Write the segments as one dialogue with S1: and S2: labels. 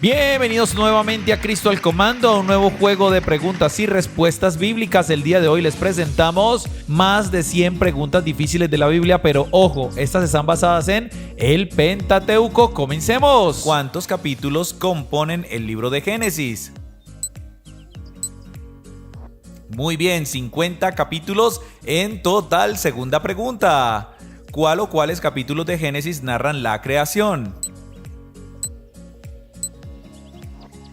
S1: Bienvenidos nuevamente a Cristo al Comando, a un nuevo juego de preguntas y respuestas bíblicas. El día de hoy les presentamos más de 100 preguntas difíciles de la Biblia, pero ojo, estas están basadas en el Pentateuco. ¡Comencemos! ¿Cuántos capítulos componen el libro de Génesis? Muy bien, 50 capítulos en total. Segunda pregunta: ¿cuál o cuáles capítulos de Génesis narran la creación?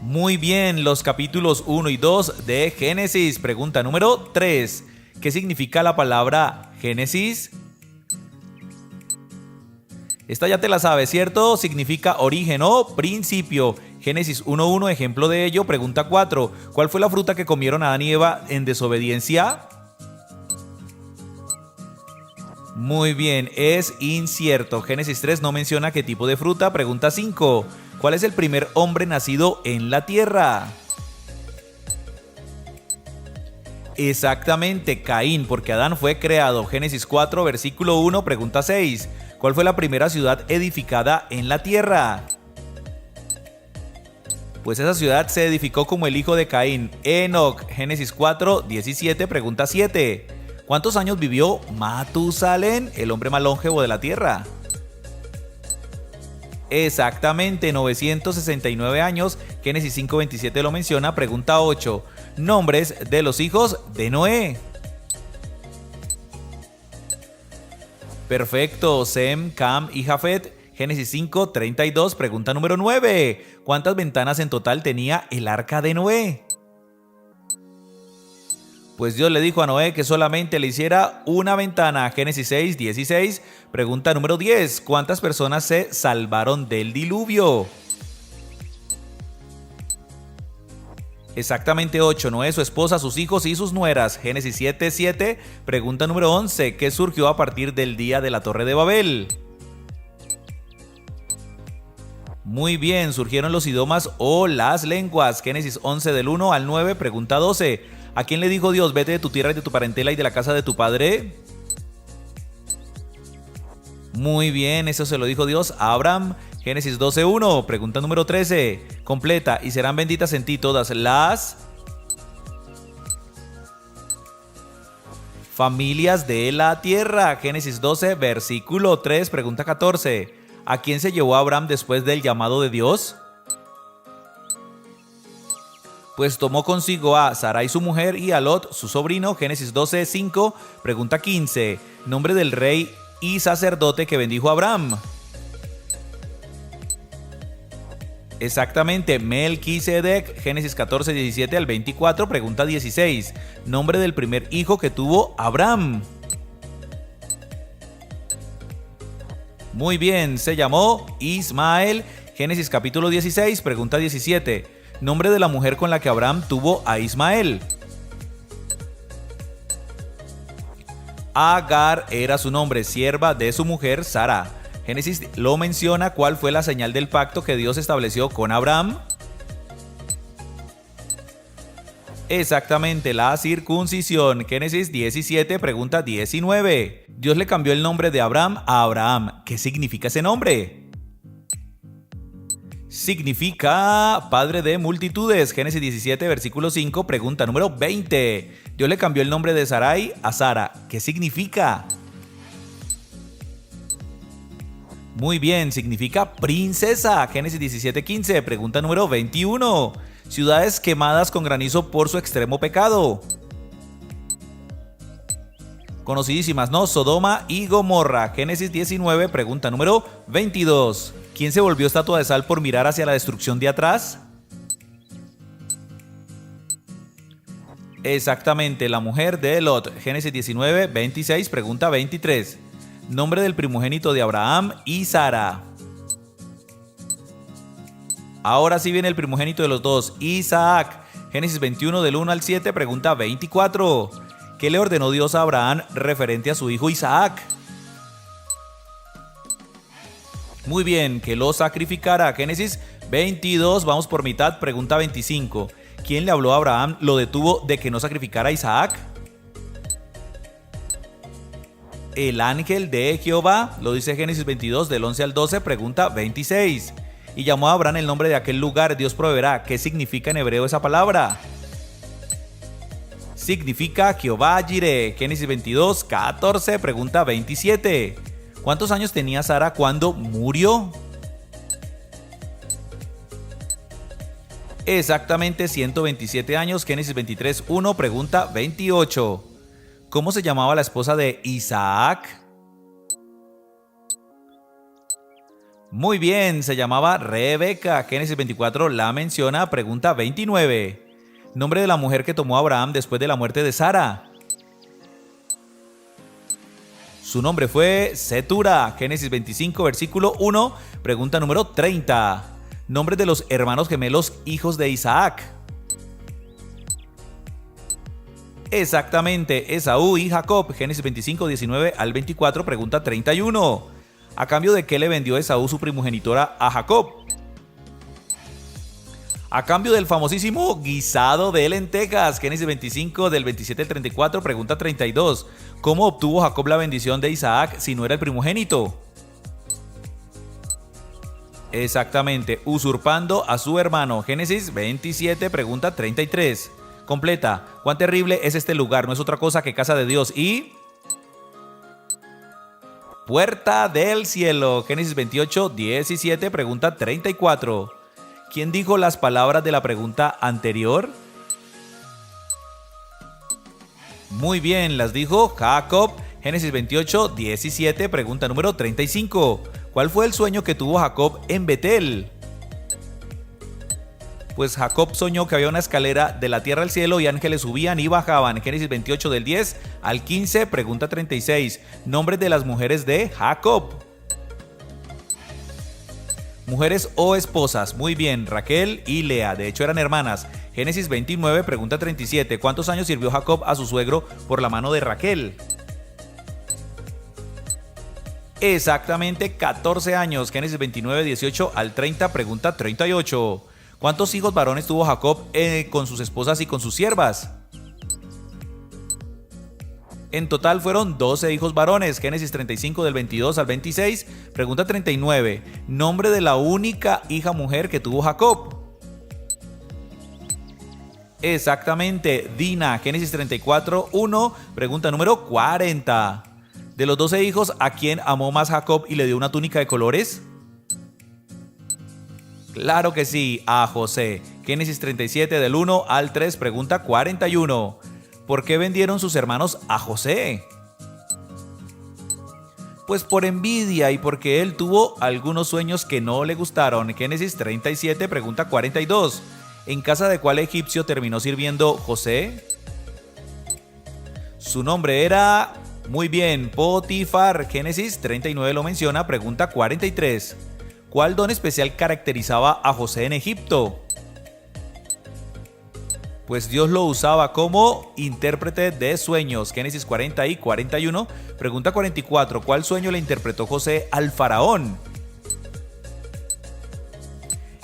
S1: Muy bien, los capítulos 1 y 2 de Génesis. Pregunta número 3. ¿Qué significa la palabra Génesis? Esta ya te la sabes, ¿cierto? Significa origen o principio. Génesis 1.1, ejemplo de ello. Pregunta 4. ¿Cuál fue la fruta que comieron Adán y Eva en desobediencia? Muy bien, es incierto. Génesis 3 no menciona qué tipo de fruta. Pregunta 5. ¿Cuál es el primer hombre nacido en la tierra? Exactamente, Caín, porque Adán fue creado. Génesis 4, versículo 1, pregunta 6. ¿Cuál fue la primera ciudad edificada en la tierra? Pues esa ciudad se edificó como el hijo de Caín, Enoc. Génesis 4, 17, pregunta 7. ¿Cuántos años vivió Matusalén, el hombre más longevo de la tierra? Exactamente, 969 años. Génesis 5:27 lo menciona. Pregunta 8. Nombres de los hijos de Noé. Perfecto, Sem, Cam y Jafet. Génesis 5:32. Pregunta número 9. ¿Cuántas ventanas en total tenía el arca de Noé? Pues Dios le dijo a Noé que solamente le hiciera una ventana. Génesis 6:16. Pregunta número 10. ¿Cuántas personas se salvaron del diluvio? Exactamente 8. Noé, su esposa, sus hijos y sus nueras. Génesis 7:7. Pregunta número 11. ¿Qué surgió a partir del día de la Torre de Babel? Muy bien, surgieron los idiomas o las lenguas. Génesis 11 del 1 al 9. Pregunta 12. ¿A quién le dijo Dios, vete de tu tierra y de tu parentela y de la casa de tu padre? Muy bien, eso se lo dijo Dios a Abraham. Génesis 12:1. Pregunta número 13. Completa: y serán benditas en ti todas las familias de la tierra. Génesis 12, versículo 3. Pregunta 14. ¿A quién se llevó Abraham después del llamado de Dios? Pues tomó consigo a Sarai su mujer y a Lot su sobrino. Génesis 12:5. Pregunta 15. Nombre del rey y sacerdote que bendijo a Abraham. Exactamente, Melquisedec. Génesis 14:17 al 24. Pregunta 16. Nombre del primer hijo que tuvo Abraham. Muy bien, se llamó Ismael. Génesis capítulo 16. Pregunta 17. Nombre de la mujer con la que Abraham tuvo a Ismael. Agar era su nombre, sierva de su mujer Sara. Génesis lo menciona. ¿Cuál fue la señal del pacto que Dios estableció con Abraham? Exactamente, la circuncisión. Génesis 17, pregunta 19. Dios le cambió el nombre de Abraham a Abraham. ¿Qué significa ese nombre? Significa padre de multitudes. Génesis 17, versículo 5, pregunta número 20. Dios le cambió el nombre de Sarai a Sara. ¿Qué significa? Muy bien, significa princesa. Génesis 17:15, pregunta número 21. Ciudades quemadas con granizo por su extremo pecado. Conocidísimas, ¿no? Sodoma y Gomorra. Génesis 19, pregunta número 22. ¿Quién se volvió estatua de sal por mirar hacia la destrucción de atrás? Exactamente, la mujer de Lot. Génesis 19, 26, pregunta 23. Nombre del primogénito de Abraham y Sara. Ahora sí viene el primogénito de los dos, Isaac. Génesis 21 del 1 al 7, pregunta 24. ¿Qué le ordenó Dios a Abraham referente a su hijo Isaac? Muy bien, que lo sacrificara. Génesis 22, vamos por mitad, pregunta 25. ¿Quién le habló a Abraham, lo detuvo de que no sacrificara a Isaac? El ángel de Jehová, lo dice Génesis 22 del 11 al 12, pregunta 26. Y llamó a Abraham el nombre de aquel lugar, Dios proveerá. ¿Qué significa en hebreo esa palabra? Significa Jehová Jireh. Génesis 22, 14, pregunta 27. ¿Cuántos años tenía Sara cuando murió? Exactamente 127 años. Génesis 23, 1, pregunta 28. ¿Cómo se llamaba la esposa de Isaac? Muy bien, se llamaba Rebeca. Génesis 24 la menciona, pregunta 29. Nombre de la mujer que tomó Abraham después de la muerte de Sara. Su nombre fue Setura. Génesis 25, versículo 1, pregunta número 30. Nombre de los hermanos gemelos hijos de Isaac. Exactamente, Esaú y Jacob. Génesis 25, 19 al 24, pregunta 31. ¿A cambio de qué le vendió Esaú su primogenitora a Jacob? A cambio del famosísimo guisado de lentejas. Génesis 25, del 27 al 34, pregunta 32. ¿Cómo obtuvo Jacob la bendición de Isaac si no era el primogénito? Exactamente, usurpando a su hermano. Génesis 27, pregunta 33. Completa. ¿Cuán terrible es este lugar? No es otra cosa que casa de Dios y puerta del cielo. Génesis 28, 17, pregunta 34. ¿Quién dijo las palabras de la pregunta anterior? Muy bien, las dijo Jacob. Génesis 28, 17, pregunta número 35. ¿Cuál fue el sueño que tuvo Jacob en Betel? Pues Jacob soñó que había una escalera de la tierra al cielo y ángeles subían y bajaban. Génesis 28 del 10 al 15, pregunta 36. Nombres de las mujeres de Jacob. Mujeres o esposas. Muy bien, Raquel y Lea. De hecho eran hermanas. Génesis 29, pregunta 37. ¿Cuántos años sirvió Jacob a su suegro por la mano de Raquel? Exactamente 14 años. Génesis 29, 18 al 30, pregunta 38. ¿Cuántos hijos varones tuvo Jacob con sus esposas y con sus siervas? En total fueron 12 hijos varones. Génesis 35 del 22 al 26, pregunta 39. Nombre de la única hija mujer que tuvo Jacob. Exactamente, Dina. Génesis 34, 1, pregunta número 40. De los 12 hijos, ¿a quién amó más Jacob y le dio una túnica de colores? Claro que sí, a José. Génesis 37 del 1 al 3, pregunta 41. ¿Por qué vendieron sus hermanos a José? Pues por envidia y porque él tuvo algunos sueños que no le gustaron. Génesis 37, pregunta 42. ¿En casa de cuál egipcio terminó sirviendo José? Su nombre era, muy bien, Potifar. Génesis 39 lo menciona, pregunta 43. ¿Cuál don especial caracterizaba a José en Egipto? Pues Dios lo usaba como intérprete de sueños. Génesis 40 y 41. Pregunta 44. ¿Cuál sueño le interpretó José al faraón?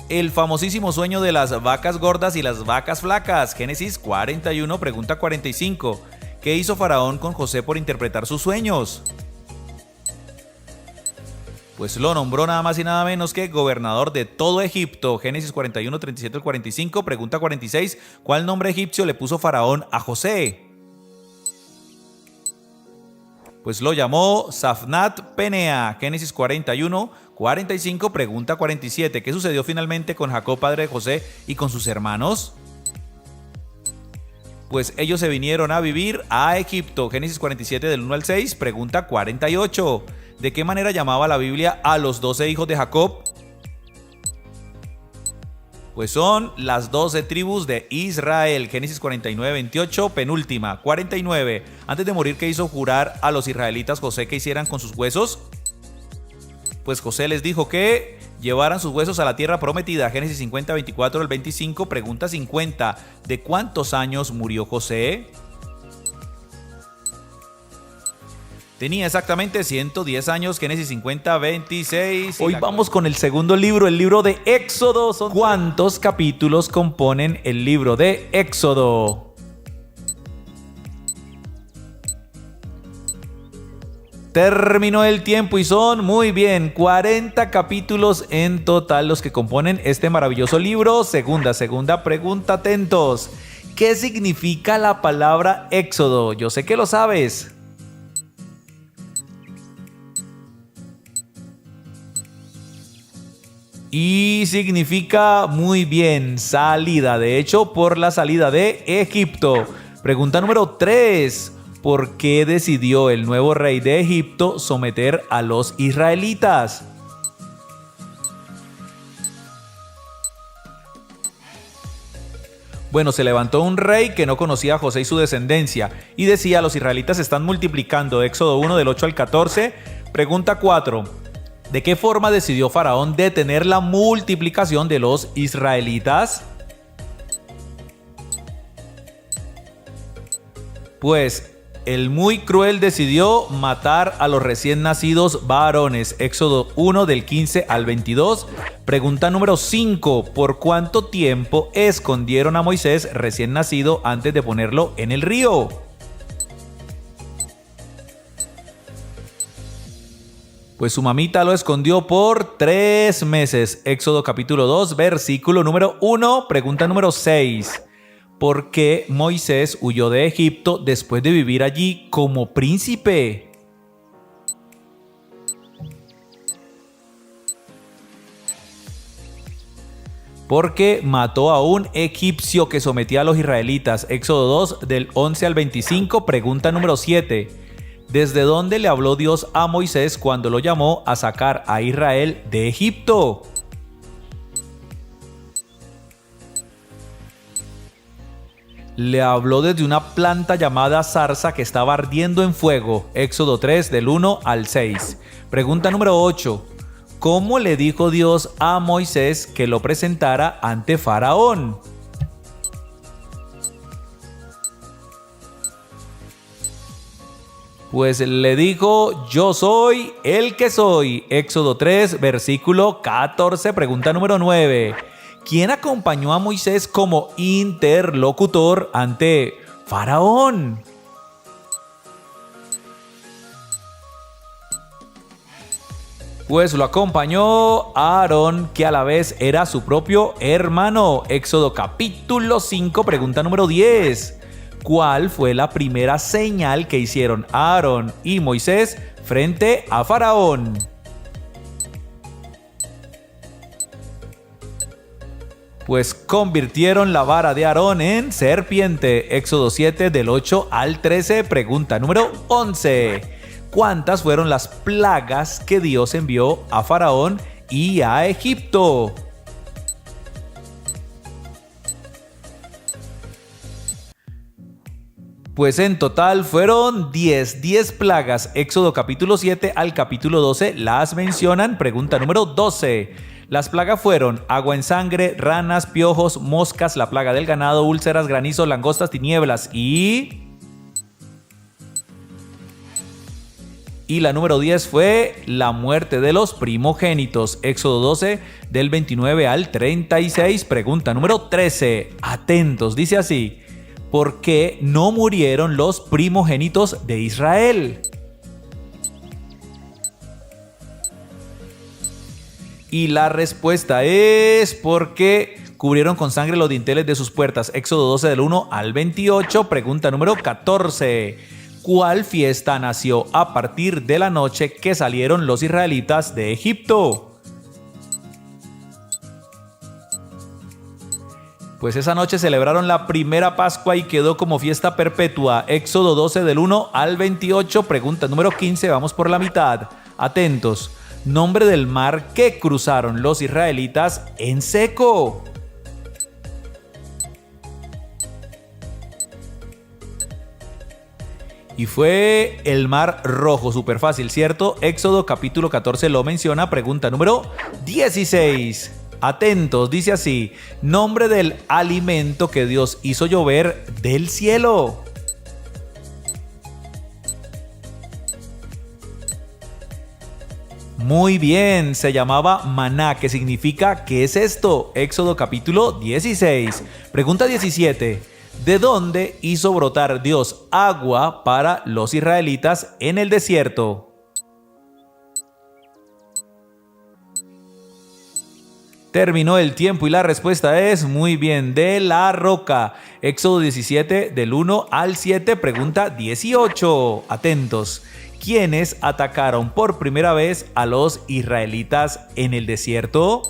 S1: El famosísimo sueño de las vacas gordas y las vacas flacas. Génesis 41, pregunta 45. ¿Qué hizo Faraón con José por interpretar sus sueños? Pues lo nombró nada más y nada menos que gobernador de todo Egipto. Génesis 41, 37 al 45, pregunta 46. ¿Cuál nombre egipcio le puso Faraón a José? Pues lo llamó Safnat Penea. Génesis 41, 45, pregunta 47. ¿Qué sucedió finalmente con Jacob, padre de José, y con sus hermanos? Pues ellos se vinieron a vivir a Egipto. Génesis 47 del 1 al 6, pregunta 48. ¿De qué manera llamaba la Biblia a los 12 hijos de Jacob? Pues son las 12 tribus de Israel. Génesis 49, 28, penúltima. 49. Antes de morir, ¿qué hizo jurar a los israelitas José que hicieran con sus huesos? Pues José les dijo que llevaran sus huesos a la tierra prometida. Génesis 50, 24 al 25, pregunta 50. ¿De cuántos años murió José? Tenía exactamente 110 años. Génesis 50, 26. Hoy vamos con el segundo libro, el libro de Éxodo. ¿Cuántos capítulos componen el libro de Éxodo? Terminó el tiempo y son, muy bien, 40 capítulos en total los que componen este maravilloso libro. Segunda pregunta, atentos. ¿Qué significa la palabra Éxodo? Yo sé que lo sabes. Y significa, muy bien, salida. De hecho, por la salida de Egipto. Pregunta número 3. ¿Por qué decidió el nuevo rey de Egipto someter a los israelitas? Bueno, se levantó un rey que no conocía a José y su descendencia y decía: los israelitas se están multiplicando. Éxodo 1 del 8 al 14. Pregunta 4. ¿De qué forma decidió Faraón detener la multiplicación de los israelitas? Pues el muy cruel decidió matar a los recién nacidos varones. Éxodo 1 del 15 al 22. Pregunta número 5. ¿Por cuánto tiempo escondieron a Moisés recién nacido antes de ponerlo en el río? Pues su mamita lo escondió por 3 meses. Éxodo capítulo 2, versículo número 1. Pregunta número 6. ¿Por qué Moisés huyó de Egipto después de vivir allí como príncipe? Porque mató a un egipcio que sometía a los israelitas. Éxodo 2 del 11 al 25. Pregunta número 7. ¿Desde dónde le habló Dios a Moisés cuando lo llamó a sacar a Israel de Egipto? Le habló desde una planta llamada zarza que estaba ardiendo en fuego. Éxodo 3 del 1 al 6. Pregunta número 8. ¿Cómo le dijo Dios a Moisés que lo presentara ante Faraón? Pues le dijo: yo soy el que soy. Éxodo 3, versículo 14. Pregunta número 9. ¿Quién acompañó a Moisés como interlocutor ante Faraón? Pues lo acompañó Aarón, que a la vez era su propio hermano. Éxodo capítulo 5, pregunta número 10. ¿Cuál fue la primera señal que hicieron Aarón y Moisés frente a Faraón? Pues convirtieron la vara de Aarón en serpiente. Éxodo 7 del 8 al 13. Pregunta número 11. ¿Cuántas fueron las plagas que Dios envió a Faraón y a Egipto? Pues en total fueron 10 plagas. Éxodo capítulo 7 al capítulo 12 las mencionan. Pregunta número 12. Las plagas fueron agua en sangre, ranas, piojos, moscas, la plaga del ganado, úlceras, granizo, langostas, tinieblas y la número 10 fue la muerte de los primogénitos. Éxodo 12 del 29 al 36. Pregunta número 13. Atentos, dice así: ¿por qué no murieron los primogénitos de Israel? Y la respuesta es porque cubrieron con sangre los dinteles de sus puertas. Éxodo 12 del 1 al 28. Pregunta número 14. ¿Cuál fiesta nació a partir de la noche que salieron los israelitas de Egipto? Pues esa noche celebraron la primera Pascua y quedó como fiesta perpetua. Éxodo 12 del 1 al 28. Pregunta número 15. Vamos por la mitad. Atentos. Nombre del mar que cruzaron los israelitas en seco. Y fue el Mar Rojo. Súper fácil, ¿cierto? Éxodo capítulo 14 lo menciona. Pregunta número 16. Atentos, dice así: nombre del alimento que Dios hizo llover del cielo. Muy bien, se llamaba maná, que significa ¿qué es esto? Éxodo capítulo 16. Pregunta 17. ¿De dónde hizo brotar Dios agua para los israelitas en el desierto? Terminó el tiempo y la respuesta es muy bien, de la roca. Éxodo 17 del 1 al 7, pregunta 18. Atentos. ¿Quiénes atacaron por primera vez a los israelitas en el desierto?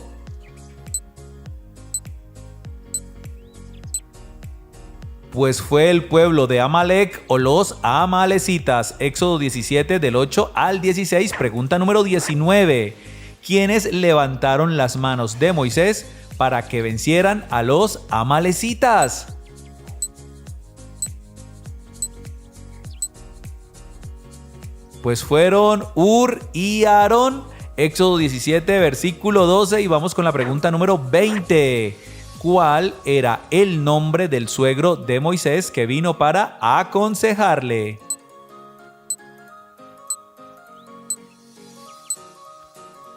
S1: Pues fue el pueblo de Amalek o los amalecitas. Éxodo 17 del 8 al 16, pregunta número 19. ¿Quiénes levantaron las manos de Moisés para que vencieran a los amalecitas? Pues fueron Ur y Aarón. Éxodo 17, versículo 12, y vamos con la pregunta número 20. ¿Cuál era el nombre del suegro de Moisés que vino para aconsejarle?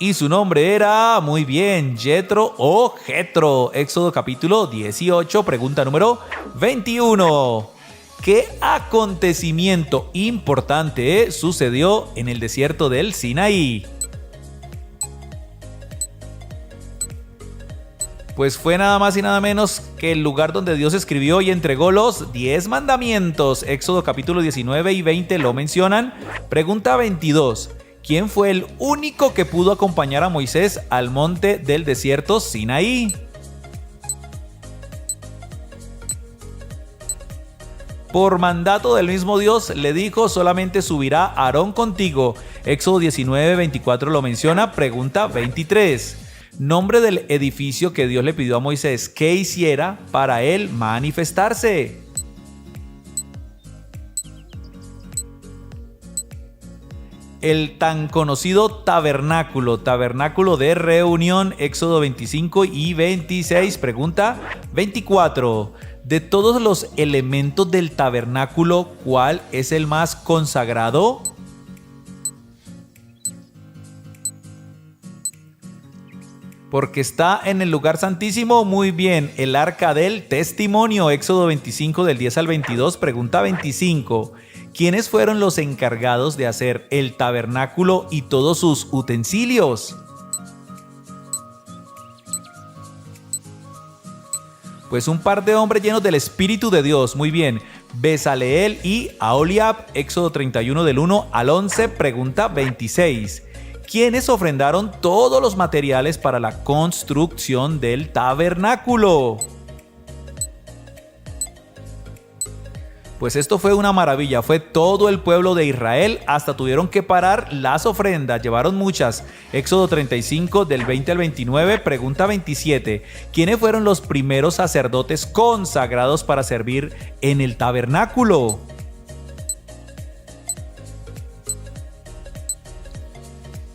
S1: Y su nombre era, muy bien, Yetro o Jetro. Éxodo capítulo 18, pregunta número 21. ¿Qué acontecimiento importante sucedió en el desierto del Sinaí? Pues fue nada más y nada menos que el lugar donde Dios escribió y entregó los 10 mandamientos. Éxodo capítulo 19 y 20 lo mencionan. Pregunta 22. ¿Quién fue el único que pudo acompañar a Moisés al monte del desierto Sinaí? Por mandato del mismo Dios le dijo, solamente subirá Aarón contigo. Éxodo 19, 24 lo menciona. Pregunta 23. Nombre del edificio que Dios le pidió a Moisés que hiciera para él manifestarse. El tan conocido tabernáculo de reunión. Éxodo 25 y 26. Pregunta 24. De todos los elementos del tabernáculo, ¿cuál es el más consagrado? Porque está en el lugar santísimo. Muy bien, el arca del testimonio. Éxodo 25 del 10 al 22, pregunta 25. ¿Quiénes fueron los encargados de hacer el tabernáculo y todos sus utensilios? Pues un par de hombres llenos del Espíritu de Dios. Muy bien, Bezaleel y Aholiab. Éxodo 31 del 1 al 11, pregunta 26. ¿Quiénes ofrendaron todos los materiales para la construcción del tabernáculo? Pues esto fue una maravilla, fue todo el pueblo de Israel, hasta tuvieron que parar las ofrendas, llevaron muchas. Éxodo 35 del 20 al 29, pregunta 27. ¿Quiénes fueron los primeros sacerdotes consagrados para servir en el tabernáculo?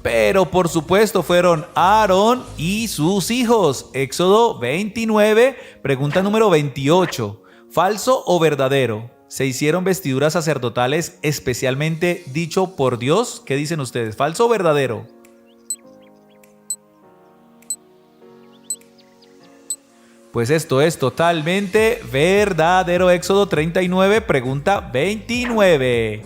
S1: Pero por supuesto fueron Aarón y sus hijos. Éxodo 29, pregunta número 28. ¿Falso o verdadero? ¿Se hicieron vestiduras sacerdotales especialmente dicho por Dios? ¿Qué dicen ustedes? ¿Falso o verdadero? Pues esto es totalmente verdadero. Éxodo 39, pregunta 29.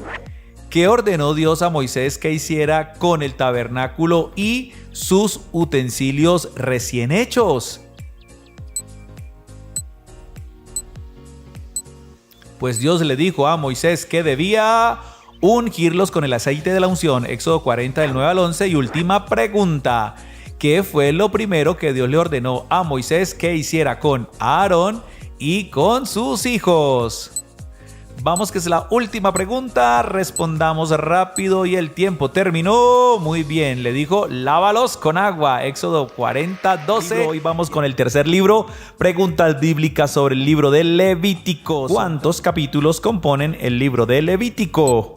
S1: ¿Qué ordenó Dios a Moisés que hiciera con el tabernáculo y sus utensilios recién hechos? Pues Dios le dijo a Moisés que debía ungirlos con el aceite de la unción. Éxodo 40 del 9 al 11. Y última pregunta. ¿Qué fue lo primero que Dios le ordenó a Moisés que hiciera con Aarón y con sus hijos? Vamos, que es la última pregunta. Respondamos rápido y el tiempo terminó. Muy bien, le dijo, lávalos con agua. Éxodo 40, 12. Hoy vamos con el tercer libro. Preguntas bíblicas sobre el libro de Levítico. ¿Cuántos capítulos componen el libro de Levítico?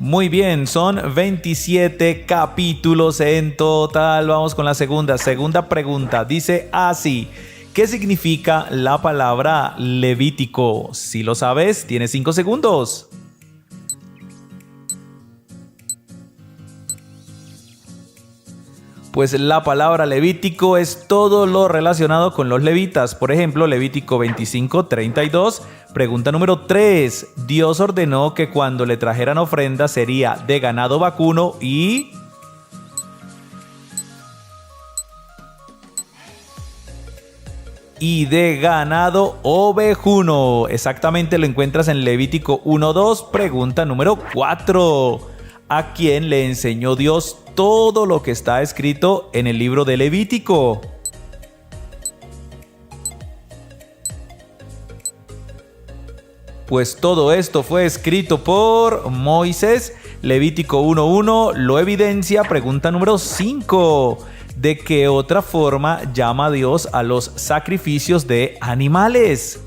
S1: Muy bien, son 27 capítulos en total. Vamos con la segunda pregunta. Dice así: ¿qué significa la palabra Levítico? Si lo sabes, tienes 5 segundos. Pues la palabra Levítico es todo lo relacionado con los levitas. Por ejemplo, Levítico 25:32, Pregunta número 3. Dios ordenó que cuando le trajeran ofrenda sería de ganado vacuno y de ganado ovejuno. Exactamente, lo encuentras en Levítico 1:2. Pregunta número 4. ¿A quién le enseñó Dios todo lo que está escrito en el libro de Levítico? Pues todo esto fue escrito por Moisés. Levítico 1:1 lo evidencia. Pregunta número 5. ¿De qué otra forma llama Dios a los sacrificios de animales?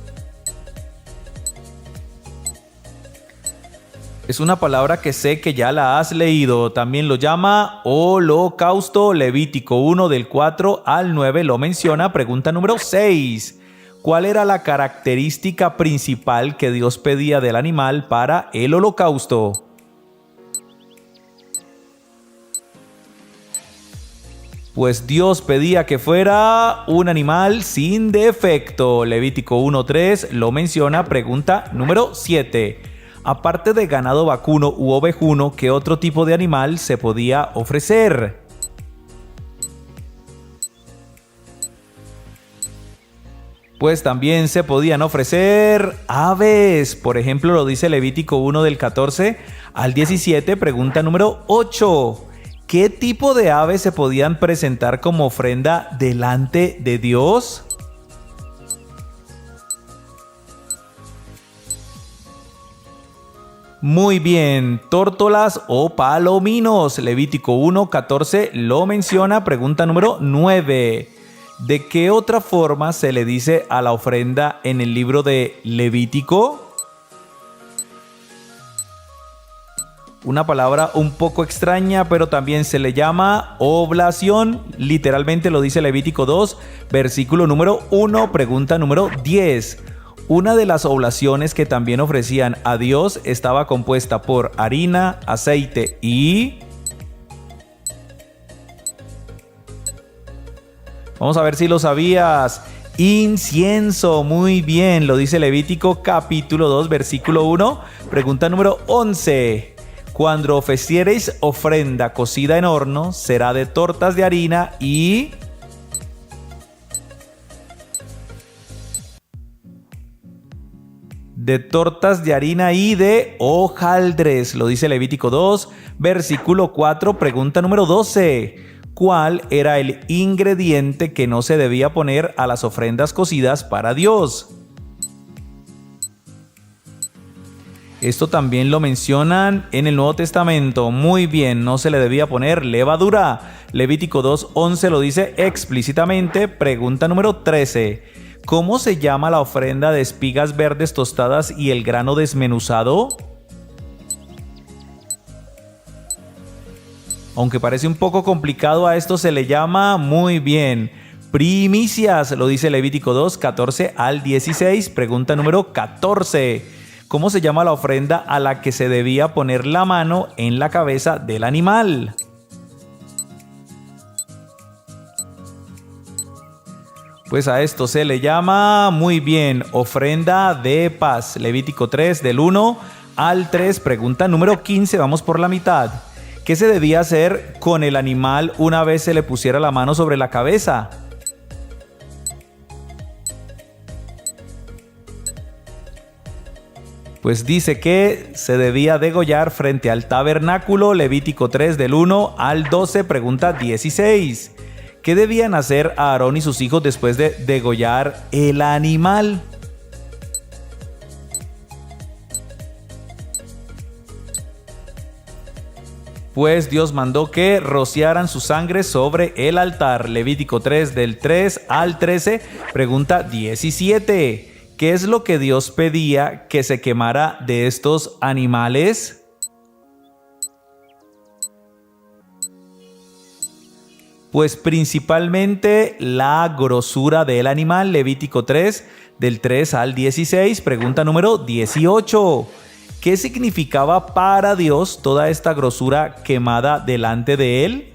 S1: Es una palabra que sé que ya la has leído. También lo llama holocausto. Levítico 1 del 4 al 9 lo menciona. Pregunta número 6. ¿Cuál era la característica principal que Dios pedía del animal para el holocausto? Pues Dios pedía que fuera un animal sin defecto. Levítico 1:3 lo menciona. Pregunta número 7. Aparte de ganado vacuno u ovejuno, ¿qué otro tipo de animal se podía ofrecer? Pues también se podían ofrecer aves. Por ejemplo, lo dice Levítico 1 del 14 al 17. Pregunta número 8. ¿Qué tipo de aves se podían presentar como ofrenda delante de Dios? Muy bien, tórtolas o palominos. Levítico 1:14 lo menciona. Pregunta número 9. ¿De qué otra forma se le dice a la ofrenda en el libro de Levítico? Una palabra un poco extraña, pero también se le llama oblación. Literalmente lo dice Levítico 2, versículo número 1, pregunta número 10. Una de las oblaciones que también ofrecían a Dios estaba compuesta por harina, aceite y... Vamos a ver si lo sabías. Incienso. Muy bien, lo dice Levítico capítulo 2, versículo 1, pregunta número 11. Cuando ofreciereis ofrenda cocida en horno, será de tortas de harina y... de tortas de harina y de hojaldres. Lo dice Levítico 2, versículo 4, pregunta número 12. ¿Cuál era el ingrediente que no se debía poner a las ofrendas cocidas para Dios? Esto también lo mencionan en el Nuevo Testamento. Muy bien, no se le debía poner levadura. Levítico 2:11 lo dice explícitamente. Pregunta número 13. ¿Cómo se llama la ofrenda de espigas verdes tostadas y el grano desmenuzado? Aunque parece un poco complicado, a esto se le llama muy bien primicias. Lo dice Levítico 2:14 al 16. Pregunta número 14. ¿Cómo se llama la ofrenda a la que se debía poner la mano en la cabeza del animal? Pues a esto se le llama muy bien ofrenda de paz. Levítico 3 del 1 al 3. Pregunta número 15. Vamos por la mitad. ¿Qué se debía hacer con el animal una vez se le pusiera la mano sobre la cabeza? Pues dice que se debía degollar frente al tabernáculo. Levítico 3 del 1 al 12, pregunta 16. ¿Qué debían hacer Aarón y sus hijos después de degollar el animal? Pues Dios mandó que rociaran su sangre sobre el altar. Levítico 3 del 3 al 13, pregunta 17. ¿Qué es lo que Dios pedía que se quemara de estos animales? Pues principalmente la grosura del animal. Levítico 3 del 3 al 16, pregunta número 18. ¿Qué significaba para Dios toda esta grosura quemada delante de él?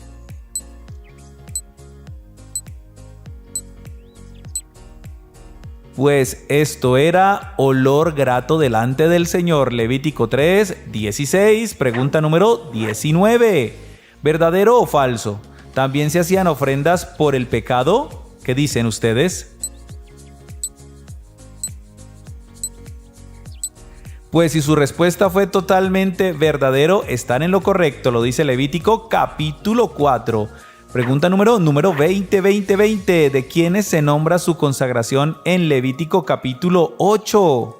S1: Pues esto era olor grato delante del Señor. Levítico 3, 16, pregunta número 19. ¿Verdadero o falso? ¿También se hacían ofrendas por el pecado? ¿Qué dicen ustedes? Pues si su respuesta fue totalmente verdadero, están en lo correcto, lo dice Levítico capítulo 4. Pregunta número 20. ¿De quiénes se nombra su consagración en Levítico capítulo 8?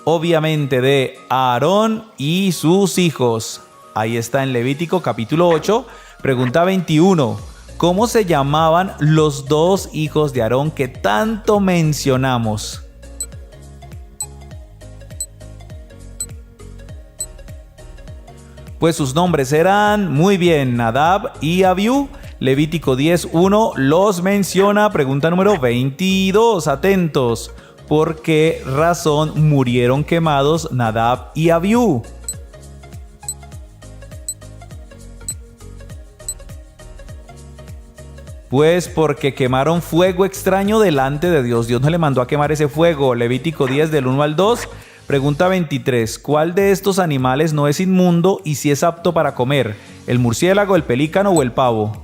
S1: Obviamente de Aarón y sus hijos. Ahí está en Levítico capítulo 8. Pregunta 21. ¿Cómo se llamaban los dos hijos de Aarón que tanto mencionamos? Pues sus nombres eran, muy bien, Nadab y Abiú. Levítico 10:1 los menciona. Pregunta número 22, atentos. ¿Por qué razón murieron quemados Nadab y Abiú? Pues porque quemaron fuego extraño delante de Dios. Dios no le mandó a quemar ese fuego. Levítico 10 del 1 al 2. Pregunta 23. ¿Cuál de estos animales no es inmundo y si es apto para comer? ¿El murciélago, el pelícano o el pavo?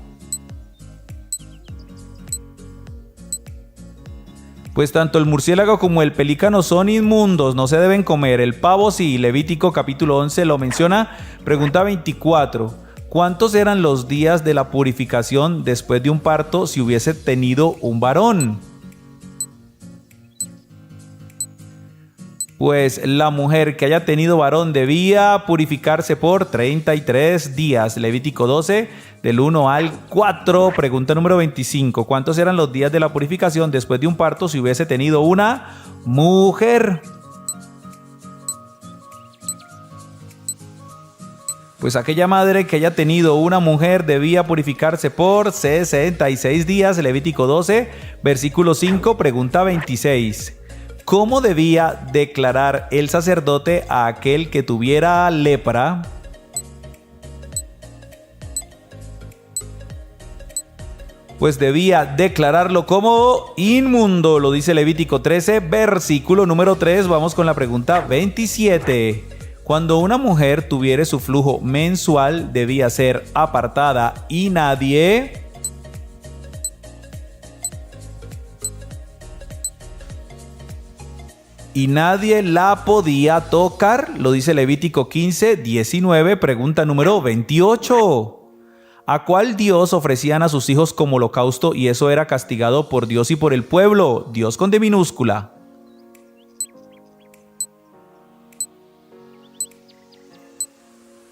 S1: Pues tanto el murciélago como el pelícano son inmundos, no se deben comer. El pavo sí, Levítico capítulo 11 lo menciona. Pregunta 24. ¿Cuántos eran los días de la purificación después de un parto si hubiese tenido un varón? Pues la mujer que haya tenido varón debía purificarse por 33 días. Levítico 12, del 1 al 4. Pregunta número 25. ¿Cuántos eran los días de la purificación después de un parto si hubiese tenido una mujer? Pues aquella madre que haya tenido una mujer debía purificarse por 66 días. Levítico 12, versículo 5, pregunta 26. ¿Cómo debía declarar el sacerdote a aquel que tuviera lepra? Pues debía declararlo como inmundo, lo dice Levítico 13, versículo número 3. Vamos con la pregunta 27. Cuando una mujer tuviere su flujo mensual, debía ser apartada y nadie la podía tocar, lo dice Levítico 15, 19, pregunta número 28. ¿A cuál dios ofrecían a sus hijos como holocausto y eso era castigado por Dios y por el pueblo? Dios con D minúscula.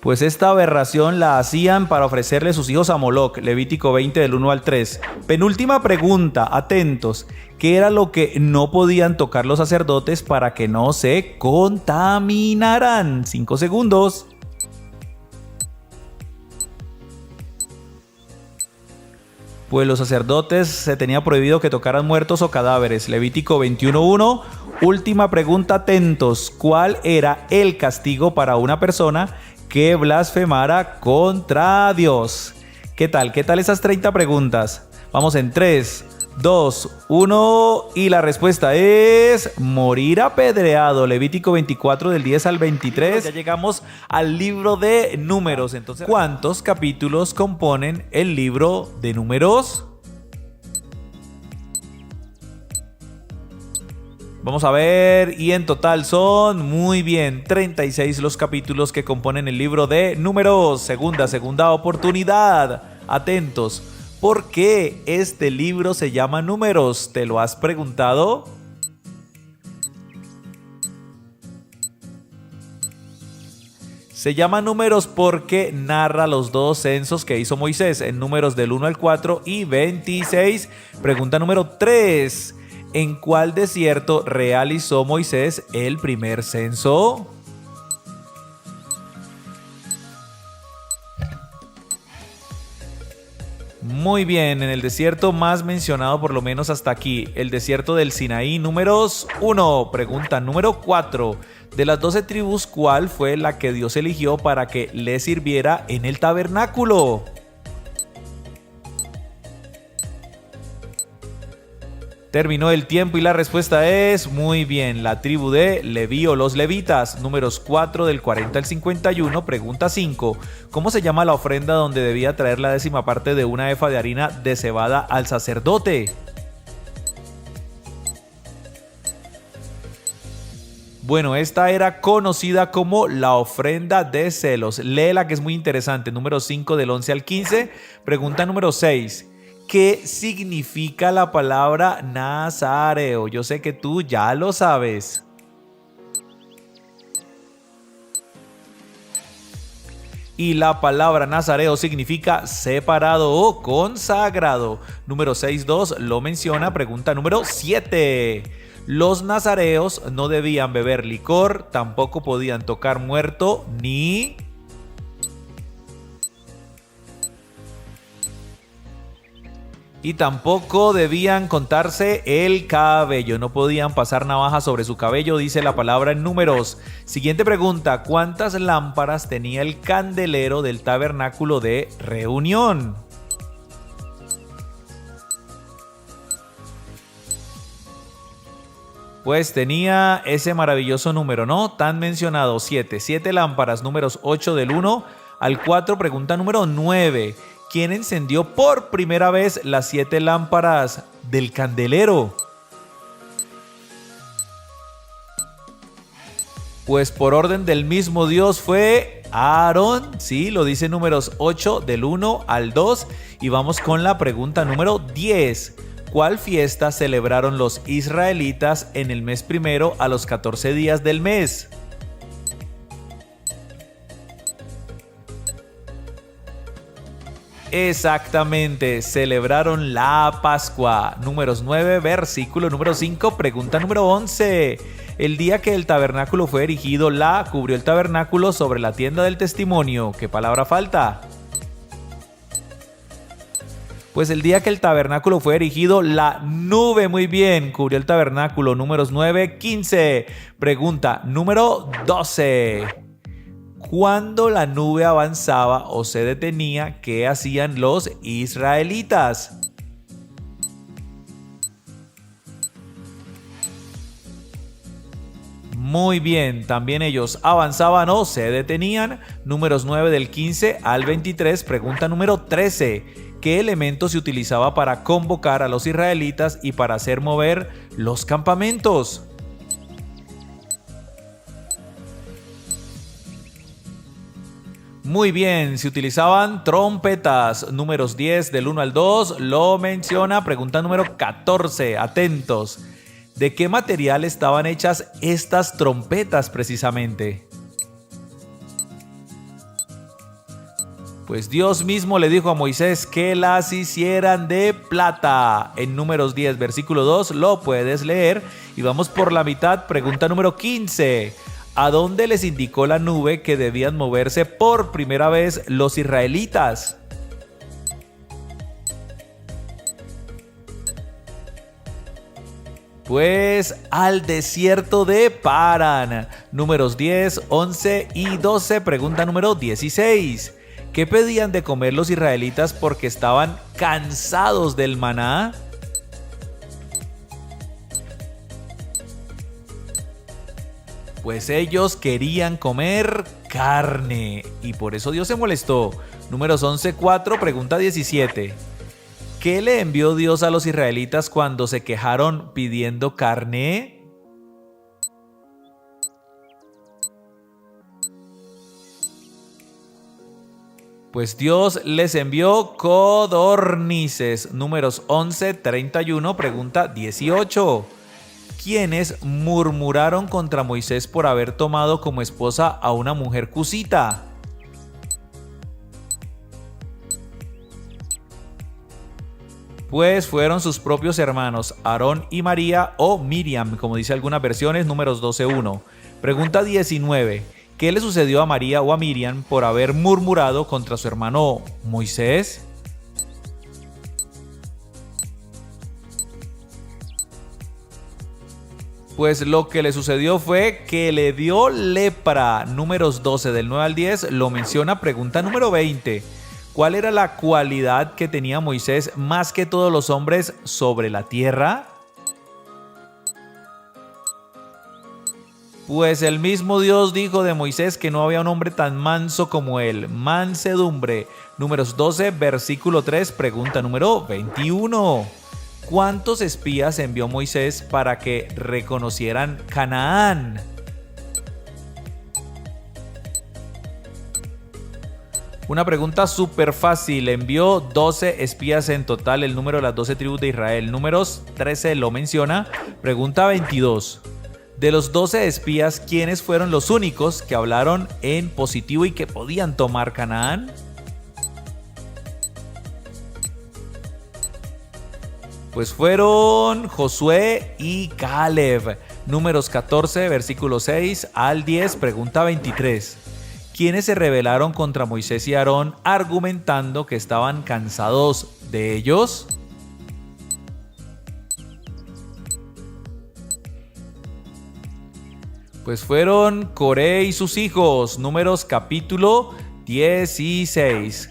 S1: Pues esta aberración la hacían para ofrecerle sus hijos a Moloc, Levítico 20 del 1 al 3. Penúltima pregunta, atentos. ¿Qué era lo que no podían tocar los sacerdotes para que no se contaminaran? 5 segundos. Pues los sacerdotes se tenía prohibido que tocaran muertos o cadáveres, Levítico 21:1. Última pregunta, atentos. ¿Cuál era el castigo para una persona que blasfemara contra Dios? ¿Qué tal? ¿Qué tal esas 30 preguntas? Vamos en 3, 2, 1 y la respuesta es morir apedreado. Levítico 24 del 10 al 23. Ya llegamos al libro de Números. Entonces, ¿cuántos capítulos componen el libro de Números? Vamos a ver, y en total son, muy bien, 36 los capítulos que componen el libro de Números. Segunda oportunidad. Atentos. ¿Por qué este libro se llama Números? ¿Te lo has preguntado? Se llama Números porque narra los dos censos que hizo Moisés en Números del 1 al 4 y 26. Pregunta número 3. ¿En cuál desierto realizó Moisés el primer censo? Muy bien, en el desierto más mencionado por lo menos hasta aquí, el desierto del Sinaí. Números 1. Pregunta número 4. De las 12 tribus, ¿cuál fue la que Dios eligió para que le sirviera en el tabernáculo? Terminó el tiempo y la respuesta es muy bien, la tribu de Leví o los levitas. Números 4 del 40 al 51, pregunta 5. ¿Cómo se llama la ofrenda donde debía traer la 10ª parte de una efa de harina de cebada al sacerdote? Bueno, esta era conocida como la ofrenda de celos. Léela que es muy interesante. Número 5 del 11 al 15. Pregunta número 6. ¿Qué significa la palabra nazareo? Yo sé que tú ya lo sabes. Y la palabra nazareo significa separado o consagrado. Número 6.2 lo menciona. Pregunta número 7. Los nazareos no debían beber licor, tampoco podían tocar muerto ni... Y tampoco debían cortarse el cabello, no podían pasar navaja sobre su cabello, dice la palabra en Números. Siguiente pregunta, ¿cuántas lámparas tenía el candelero del tabernáculo de reunión? Pues tenía ese maravilloso número, ¿no? Tan mencionado, 7. 7 lámparas, números 8 del 1 al 4, pregunta número 9. ¿Quién encendió por primera vez las 7 lámparas del candelero? Pues por orden del mismo Dios fue Aarón, sí, lo dice Números 8 del 1 al 2. Y vamos con la pregunta número 10. ¿Cuál fiesta celebraron los israelitas en el mes primero a los 14 días del mes? Exactamente, celebraron la Pascua. Números 9, versículo número 5, pregunta número 11. El día que el tabernáculo fue erigido, la cubrió el tabernáculo sobre la tienda del testimonio. ¿Qué palabra falta? Pues el día que el tabernáculo fue erigido, la nube, muy bien, cubrió el tabernáculo. Números 9, 15. Pregunta número 12. Cuando la nube avanzaba o se detenía, ¿qué hacían los israelitas? Muy bien, también ellos avanzaban o se detenían. Números 9 del 15 al 23, pregunta número 13. ¿Qué elemento se utilizaba para convocar a los israelitas y para hacer mover los campamentos? Muy bien, se utilizaban trompetas. Números 10 del 1 al 2 lo menciona. Pregunta número 14, atentos. ¿De qué material estaban hechas estas trompetas precisamente? Pues Dios mismo le dijo a Moisés que las hicieran de plata. En Números 10, versículo 2 lo puedes leer. Y vamos por la mitad, pregunta número 15. ¿A dónde les indicó la nube que debían moverse por primera vez los israelitas? Pues al desierto de Parán. Números 10, 11 y 12, pregunta número 16. ¿Qué pedían de comer los israelitas porque estaban cansados del maná? Pues ellos querían comer carne y por eso Dios se molestó. Números 11, 4, pregunta 17. ¿Qué le envió Dios a los israelitas cuando se quejaron pidiendo carne? Pues Dios les envió codornices. Números 11, 31, pregunta 18. ¿Quiénes murmuraron contra Moisés por haber tomado como esposa a una mujer cusita? Pues fueron sus propios hermanos, Aarón y María o Miriam, como dice algunas versiones, Números 12:1. Pregunta 19. ¿Qué le sucedió a María o a Miriam por haber murmurado contra su hermano Moisés? Pues lo que le sucedió fue que le dio lepra. Números 12 del 9 al 10 lo menciona. Pregunta número 20. ¿Cuál era la cualidad que tenía Moisés más que todos los hombres sobre la tierra? Pues el mismo Dios dijo de Moisés que no había un hombre tan manso como él. Mansedumbre. Números 12, versículo 3, pregunta número 21. ¿Cuántos espías envió Moisés para que reconocieran Canaán? Una pregunta súper fácil. Envió 12 espías en total, el número de las 12 tribus de Israel. Números 13 lo menciona. Pregunta 22. De los 12 espías, ¿quiénes fueron los únicos que hablaron en positivo y que podían tomar Canaán? Pues fueron Josué y Caleb. Números 14, versículo 6 al 10, pregunta 23. ¿Quiénes se rebelaron contra Moisés y Aarón argumentando que estaban cansados de ellos? Pues fueron Coré y sus hijos. Números capítulo 16.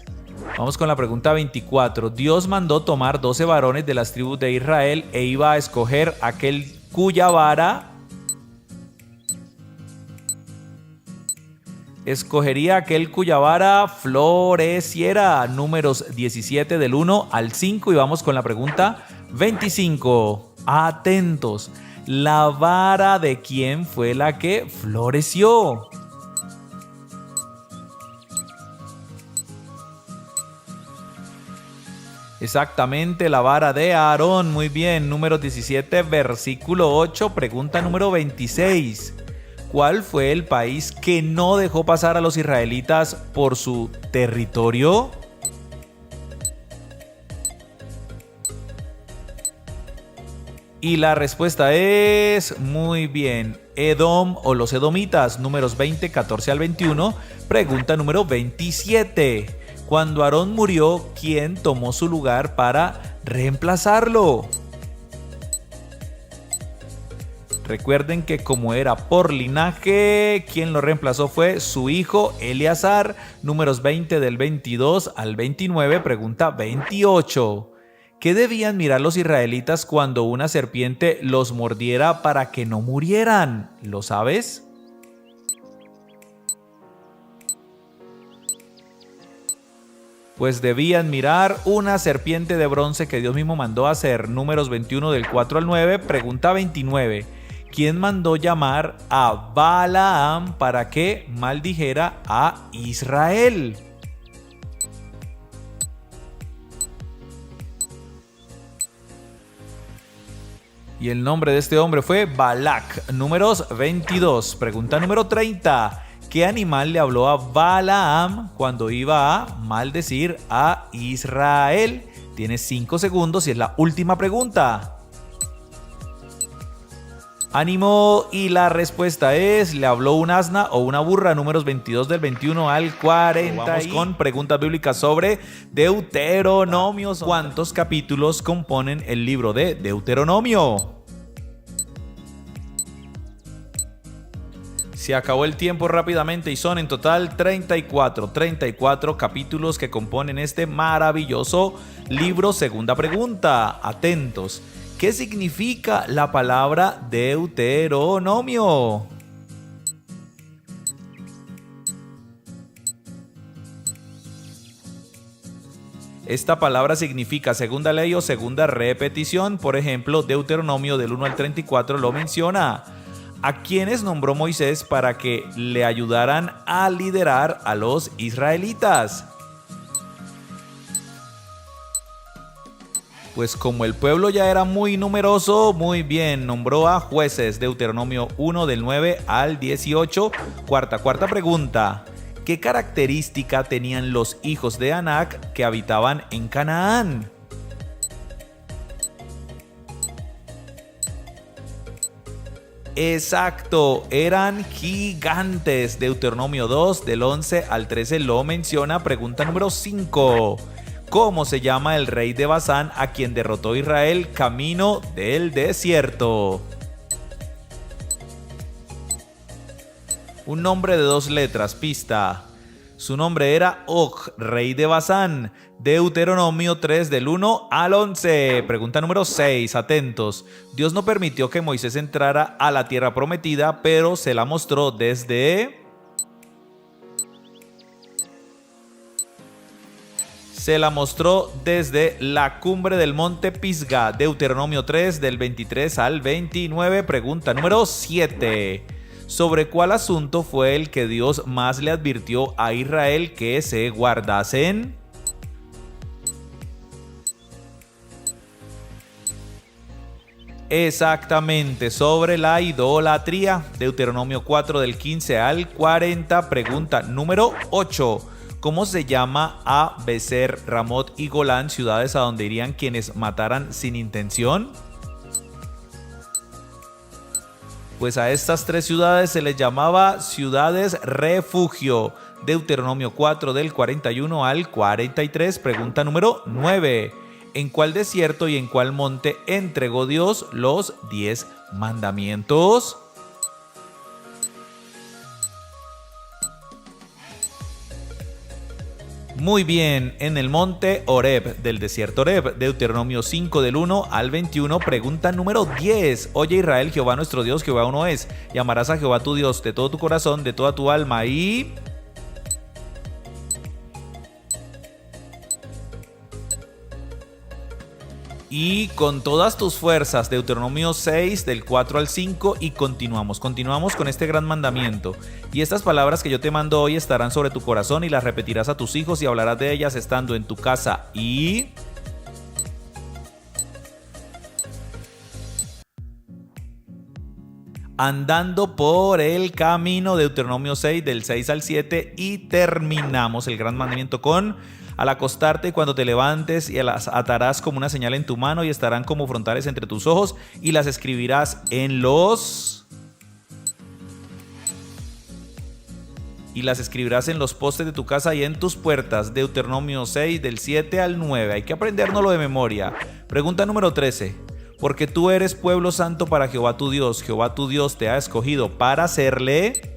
S1: Vamos con la pregunta 24. Dios mandó tomar 12 varones de las tribus de Israel e iba a escoger aquel cuya vara floreciera. Números 17 del 1 al 5 y vamos con la pregunta 25. Atentos. ¿La vara de quién fue la que floreció? Exactamente, la vara de Aarón. Muy bien, número 17, versículo 8, pregunta número 26. ¿Cuál fue el país que no dejó pasar a los israelitas por su territorio? Y la respuesta es muy bien, Edom o los edomitas. Números 20, 14 al 21, pregunta número 27. Cuando Aarón murió, ¿quién tomó su lugar para reemplazarlo? Recuerden que como era por linaje, quien lo reemplazó fue su hijo Eleazar. Números 20 del 22 al 29, pregunta 28. ¿Qué debían mirar los israelitas cuando una serpiente los mordiera para que no murieran? ¿Lo sabes? Pues debían mirar una serpiente de bronce que Dios mismo mandó a hacer. Números 21 del 4 al 9, pregunta 29. ¿Quién mandó llamar a Balaam para que maldijera a Israel? Y el nombre de este hombre fue Balac. Números 22, pregunta número 30. ¿Qué animal le habló a Balaam cuando iba a maldecir a Israel? Tienes 5 segundos y es la última pregunta. ¡Ánimo! Y la respuesta es, ¿le habló un asna o una burra? Números 22 del 21 al 40. Vamos con preguntas bíblicas sobre Deuteronomio. ¿Cuántos capítulos componen el libro de Deuteronomio? Se acabó el tiempo rápidamente y son en total 34 capítulos que componen este maravilloso libro. Segunda pregunta, atentos. ¿Qué significa la palabra Deuteronomio? Esta palabra significa segunda ley o segunda repetición. Por ejemplo, Deuteronomio del 1 al 34 lo menciona. ¿A quiénes nombró Moisés para que le ayudaran a liderar a los israelitas? Pues como el pueblo ya era muy numeroso, muy bien, nombró a jueces. Deuteronomio 1 del 9 al 18. Cuarta pregunta. ¿Qué característica tenían los hijos de Anac que habitaban en Canaán? Exacto, eran gigantes. Deuteronomio 2 del 11 al 13 lo menciona. Pregunta número 5. ¿Cómo se llama el rey de Basán a quien derrotó Israel camino del desierto? Un nombre de 2 letras, pista. Su nombre era Og, rey de Basán. Deuteronomio 3 del 1 al 11. Pregunta número 6. Atentos. Dios no permitió que Moisés entrara a la tierra prometida, pero se la mostró desde... Se la mostró desde la cumbre del monte Pisga. Deuteronomio 3 del 23 al 29. Pregunta número 7. ¿Sobre cuál asunto fue el que Dios más le advirtió a Israel que se guardasen? Exactamente, sobre la idolatría. Deuteronomio 4 del 15 al 40. Pregunta número 8. ¿Cómo se llama a Becer, Ramot y Golán, ciudades a donde irían quienes mataran sin intención? Pues a estas 3 ciudades se les llamaba ciudades refugio. Deuteronomio 4 del 41 al 43. Pregunta número 9. ¿En cuál desierto y en cuál monte entregó Dios los 10 mandamientos? Muy bien, en el monte Horeb, del desierto Horeb. Deuteronomio 5 del 1 al 21. Pregunta número 10. Oye Israel, Jehová nuestro Dios, Jehová uno es. Y amarás a Jehová tu Dios de todo tu corazón, de toda tu alma y con todas tus fuerzas. Deuteronomio 6 del 4 al 5. Y continuamos con este gran mandamiento. Y estas palabras que yo te mando hoy estarán sobre tu corazón y las repetirás a tus hijos y hablarás de ellas estando en tu casa y... andando por el camino. Deuteronomio 6 del 6 al 7. Y terminamos el gran mandamiento con: al acostarte y cuando te levantes, y las atarás como una señal en tu mano y estarán como frontales entre tus ojos y las escribirás en los postes de tu casa y en tus puertas. Deuteronomio 6 del 7 al 9. Hay que aprendérnoslo de memoria. Pregunta número 13. Porque tú eres pueblo santo para Jehová tu Dios. Jehová tu Dios te ha escogido para hacerle...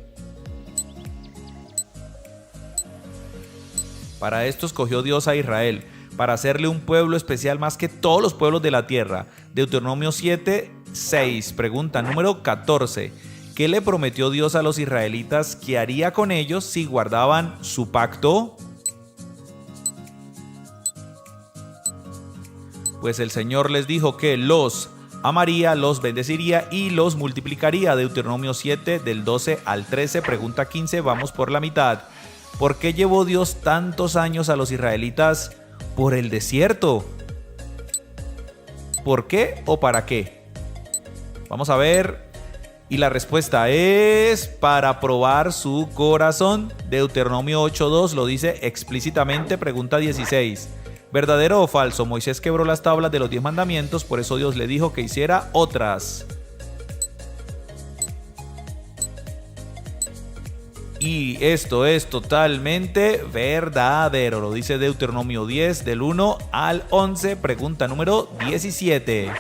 S1: Para esto escogió Dios a Israel, para hacerle un pueblo especial más que todos los pueblos de la tierra. Deuteronomio 7, 6. Pregunta número 14. ¿Qué le prometió Dios a los israelitas que haría con ellos si guardaban su pacto? Pues el Señor les dijo que los amaría, los bendeciría y los multiplicaría. Deuteronomio 7 del 12 al 13. Pregunta 15. Vamos por la mitad. ¿Por qué llevó Dios tantos años a los israelitas por el desierto? ¿Por qué o para qué? Vamos a ver. Y la respuesta es para probar su corazón. Deuteronomio 8.2 lo dice explícitamente. Pregunta 16. ¿Verdadero o falso? Moisés quebró las tablas de los 10 mandamientos, por eso Dios le dijo que hiciera otras. Y esto es totalmente verdadero, lo dice Deuteronomio 10 del 1 al 11. Pregunta número 17.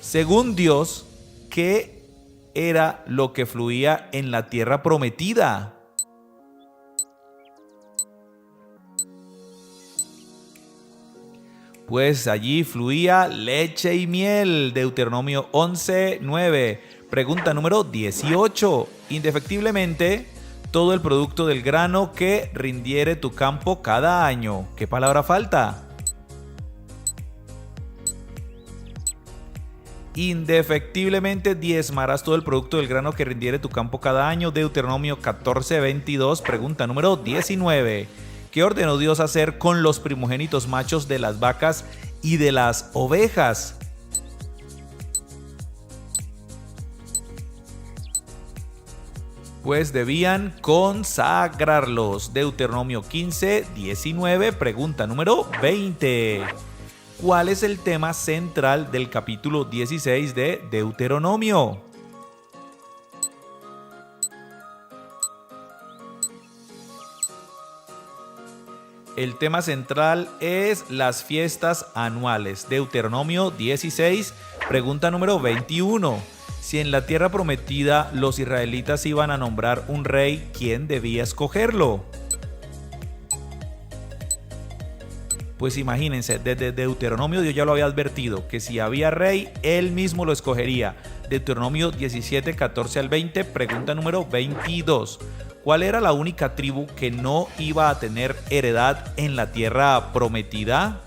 S1: Según Dios, ¿qué era lo que fluía en la tierra prometida? Pues allí fluía leche y miel. Deuteronomio 11:9. Pregunta número 18. Indefectiblemente, todo el producto del grano que rindiere tu campo cada año. ¿Qué palabra falta? Indefectiblemente diezmarás todo el producto del grano que rindiere tu campo cada año. Deuteronomio 14:22. Pregunta número 19. ¿Qué ordenó Dios hacer con los primogénitos machos de las vacas y de las ovejas? Pues debían consagrarlos. Deuteronomio 15:19. Pregunta número 20. ¿Cuál es el tema central del capítulo 16 de Deuteronomio? El tema central es las fiestas anuales. Deuteronomio 16, pregunta número 21. Si en la tierra prometida los israelitas iban a nombrar un rey, ¿quién debía escogerlo? Pues imagínense, desde Deuteronomio Dios ya lo había advertido, que si había rey, él mismo lo escogería. Deuteronomio 17, 14 al 20, pregunta número 22. ¿Cuál era la única tribu que no iba a tener heredad en la tierra prometida?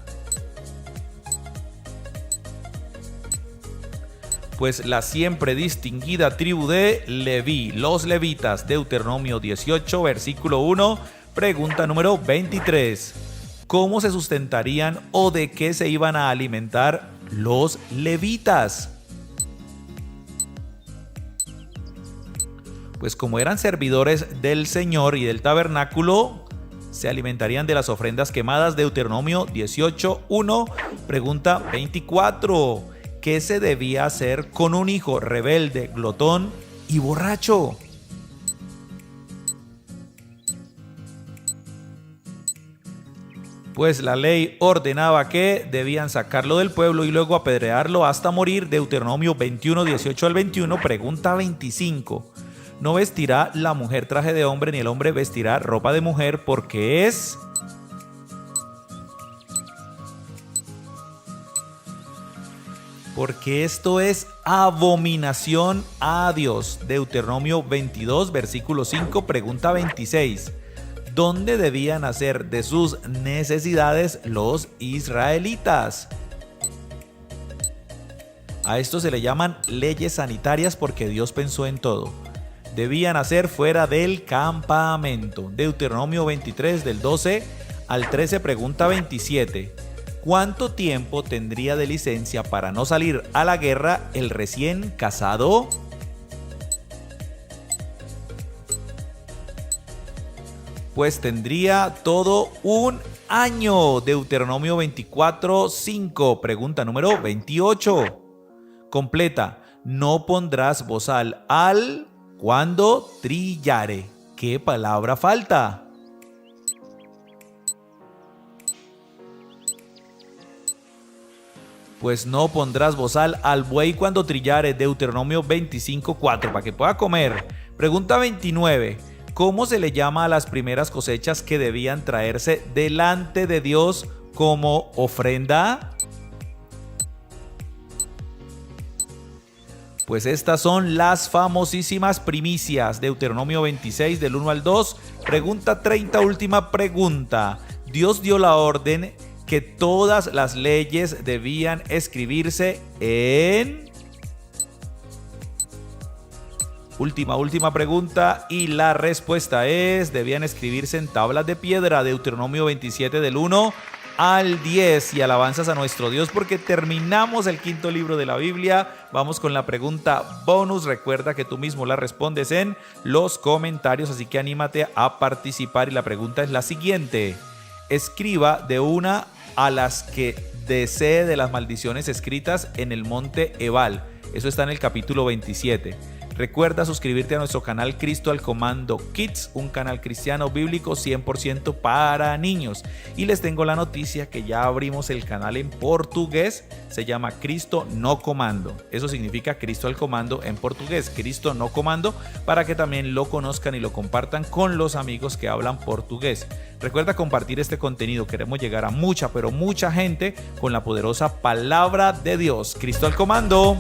S1: Pues la siempre distinguida tribu de Leví, los levitas. Deuteronomio 18, versículo 1, pregunta número 23. ¿Cómo se sustentarían o de qué se iban a alimentar los levitas? Pues como eran servidores del Señor y del tabernáculo, se alimentarían de las ofrendas quemadas. Deuteronomio 18, 1, pregunta 24. ¿Qué se debía hacer con un hijo rebelde, glotón y borracho? Pues la ley ordenaba que debían sacarlo del pueblo y luego apedrearlo hasta morir. Deuteronomio 21, 18 al 21, pregunta 25. No vestirá la mujer traje de hombre, ni el hombre vestirá ropa de mujer, porque es... porque esto es abominación a Dios. Deuteronomio 22, versículo 5, pregunta 26. ¿Dónde debían hacer de sus necesidades los israelitas? A esto se le llaman leyes sanitarias porque Dios pensó en todo. Debían hacer fuera del campamento. Deuteronomio 23, del 12 al 13, pregunta 27. ¿Cuánto tiempo tendría de licencia para no salir a la guerra el recién casado? Pues tendría todo un año. Deuteronomio 24, 5, pregunta número 28. Completa. No pondrás bozal al cuando trillare. ¿Qué palabra falta? Pues no pondrás bozal al buey cuando trillare. Deuteronomio 25, 4, para que pueda comer. Pregunta 29. ¿Cómo se le llama a las primeras cosechas que debían traerse delante de Dios como ofrenda? Pues estas son las famosísimas primicias. Deuteronomio 26, del 1 al 2. Pregunta 30, última pregunta. Dios dio la orden que todas las leyes debían escribirse en... Última pregunta, y la respuesta es: debían escribirse en tablas de piedra. Deuteronomio 27, del 1 al 10. Y alabanzas a nuestro Dios porque terminamos el quinto libro de la Biblia. Vamos con la pregunta bonus. Recuerda que tú mismo la respondes en los comentarios, así que anímate a participar. Y la pregunta es la siguiente: escriba de una a las que desee de las maldiciones escritas en el monte Ebal. Eso está en el capítulo 27. Recuerda suscribirte a nuestro canal Cristo al Comando Kids, un canal cristiano bíblico 100% para niños. Y les tengo la noticia que ya abrimos el canal en portugués, se llama Cristo no Comando. Eso significa Cristo al Comando en portugués, Cristo no Comando, para que también lo conozcan y lo compartan con los amigos que hablan portugués. Recuerda compartir este contenido, queremos llegar a mucha, pero mucha gente con la poderosa palabra de Dios. Cristo al Comando.